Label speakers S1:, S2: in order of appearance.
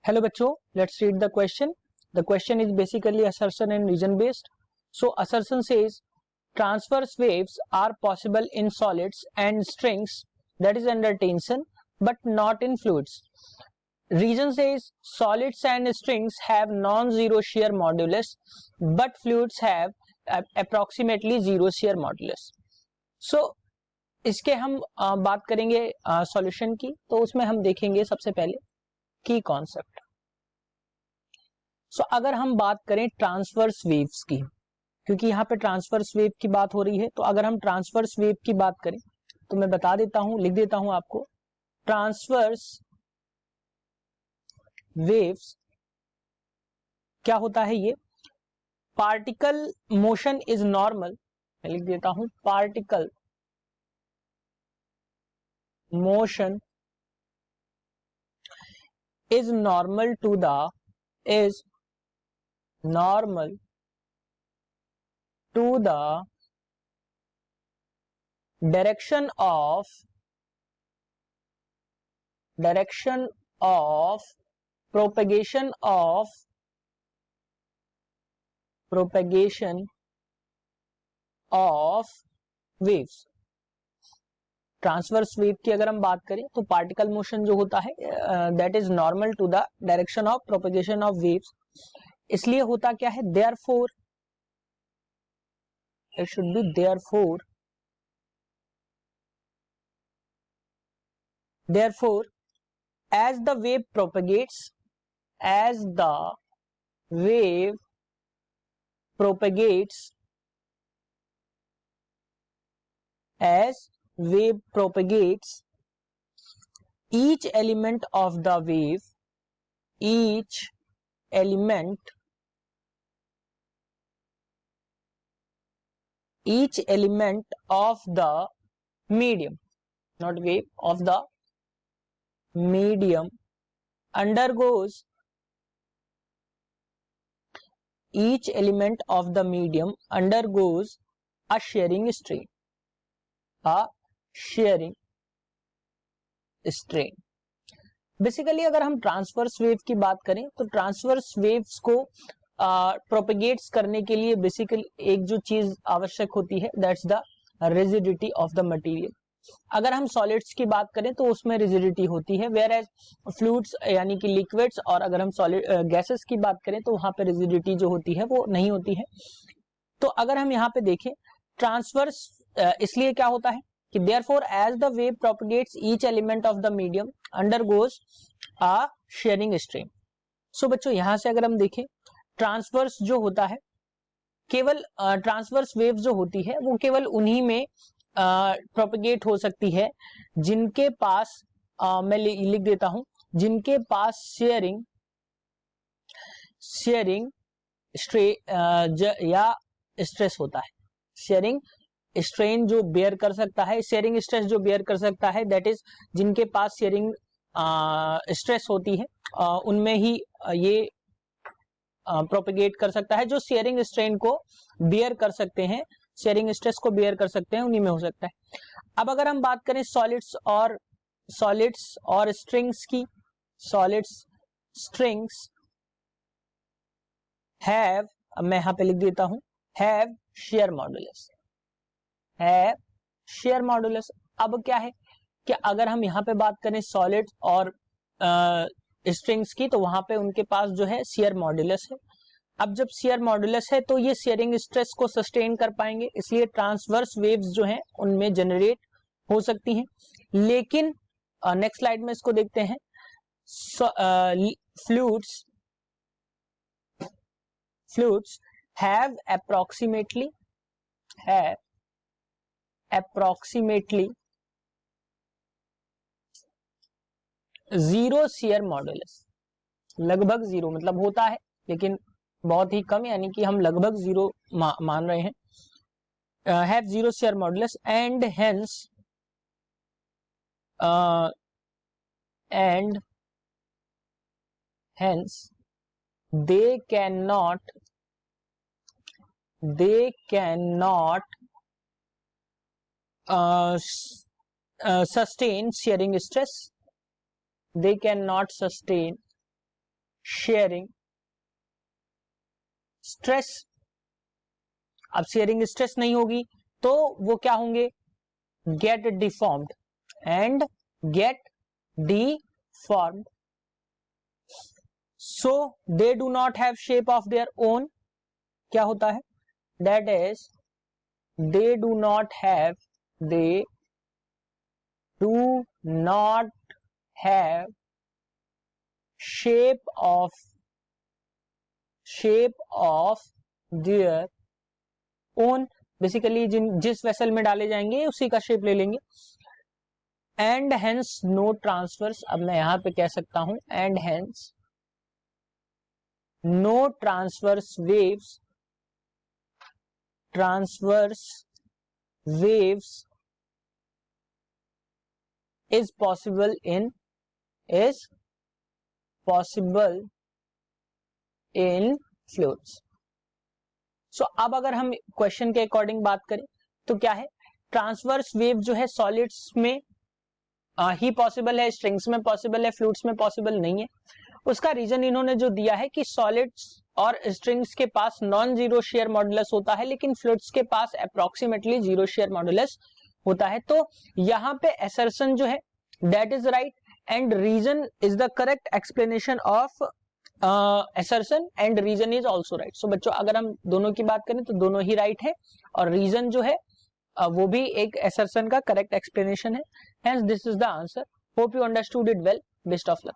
S1: Hello बच्चों, let's read the question. The question is basically assertion and reason based. So assertion says transverse waves are possible in solids and strings that is under tension but not in fluids. Reason says solids and strings have non-zero shear modulus but fluids have approximately zero shear modulus. So इसके हम बात करेंगे solution की, तो उसमें हम देखेंगे सबसे पहले की कॉन्सेप्ट. सो अगर हम बात करें ट्रांसवर्स वेव्स की, क्योंकि यहाँ पे ट्रांसवर्स वेव की बात हो रही है, तो अगर हम ट्रांसवर्स वेव की बात करें तो मैं बता देता हूं, लिख देता हूं आपको. ट्रांसवर्स वेव्स क्या होता है? ये पार्टिकल मोशन इज नॉर्मल. मैं लिख देता हूं particle motion is normal to the direction of propagation of waves. Transverse wave की अगर हम बात करें तो पार्टिकल मोशन जो होता है that is normal to the direction of propagation of waves. इसलिए होता क्या है? Therefore it should be therefore as the wave propagates as wave propagates each element of the wave of the medium, not wave, of the medium undergoes a shearing strain. Basically अगर हम transverse wave की बात करें तो transverse waves को प्रोपेगेट्स करने के लिए बेसिकली एक जो चीज आवश्यक होती है that's the rigidity of the material. अगर हम सॉलिड्स की बात करें तो उसमें रिजिडिटी होती है, वेयर एज फ्लूइड्स यानी कि लिक्विड्स, और अगर हम सॉलिड गैसेस की बात करें तो वहां पे रिजिडिटी जो होती है वो नहीं होती है. तो अगर हम यहाँ पे देखें ट्रांसवर्स इसलिए क्या होता है कि therefore as the wave propagates each element of the medium undergoes a shearing strain. सो बच्चों यहां से अगर हम देखें ट्रांसवर्स जो होता है, केवल ट्रांसवर्स वेव जो होती है वो केवल उन्हीं में प्रोपेगेट हो सकती है जिनके पास मैं लिख देता हूं, जिनके पास शेयरिंग या स्ट्रेस होता है. शेयरिंग स्ट्रेन जो बेयर कर सकता है, शेयरिंग स्ट्रेस जो बेयर कर सकता है, दैट इज जिनके पास शेयरिंग स्ट्रेस होती है उनमें ही ये प्रोपेगेट कर सकता है. जो शेयरिंग स्ट्रेन को बेयर कर सकते हैं, शेयरिंग स्ट्रेस को बेयर कर सकते हैं, उन्हीं में हो सकता है. अब अगर हम बात करें सॉलिड्स और स्ट्रिंग्स की, सॉलिड्स स्ट्रिंग्स हैव, मैं यहां पे लिख देता हूं हैव शेयर मॉडुलस. अब क्या है कि अगर हम यहाँ पे बात करें सॉलिड और स्ट्रिंग्स की, तो वहां पे उनके पास जो है शेयर मॉडुलस है. अब जब शेयर मॉडुलस है तो ये शेयरिंग स्ट्रेस को सस्टेन कर पाएंगे, इसलिए ट्रांसवर्स वेव्स जो हैं उनमें जनरेट हो सकती हैं. लेकिन नेक्स्ट स्लाइड में इसको देखते हैं. Fluids have approximately zero shear modulus. लगभग जीरो मतलब होता है लेकिन बहुत ही कम, यानी कि हम लगभग जीरो मान रहे हैं. Have zero shear modulus and hence they cannot sustain shearing stress. They cannot sustain shearing stress. अब शेयरिंग स्ट्रेस नहीं होगी तो वो क्या होंगे, get deformed and get deformed, so they do not have shape of their own। क्या होता है, that is they do not have shape of their own। Basically जिस वेसल में डाले जाएंगे उसी का शेप ले लेंगे। एंड हेंस नो ट्रांसवर्स, अब मैं यहां पे कह सकता हूं and hence no transverse waves is possible in fluids। So अब अगर हम क्वेश्चन के अकॉर्डिंग बात करें तो क्या है, ट्रांसवर्स वेव जो है सॉलिड्स में ही पॉसिबल है, स्ट्रिंग्स में पॉसिबल है, फ्लूइड्स में पॉसिबल नहीं है। उसका रीजन इन्होंने जो दिया है कि सॉलिड्स और स्ट्रिंग्स के पास नॉन जीरो शेयर मॉडुलस होता है, लेकिन फ्लूइड्स के पास अप्रोक्सीमेटली जीरो शेयर मॉडुलस होता है। तो यहां पे असर्शन जो है that is right and reason is the correct explanation of assertion and reason is also right. So बच्चों अगर हम दोनों की बात करें तो दोनों ही राइट है और रीजन जो है वो भी एक असर्शन का करेक्ट एक्सप्लेनेशन है। Hence this is the answer. Hope you understood it well. Best of luck.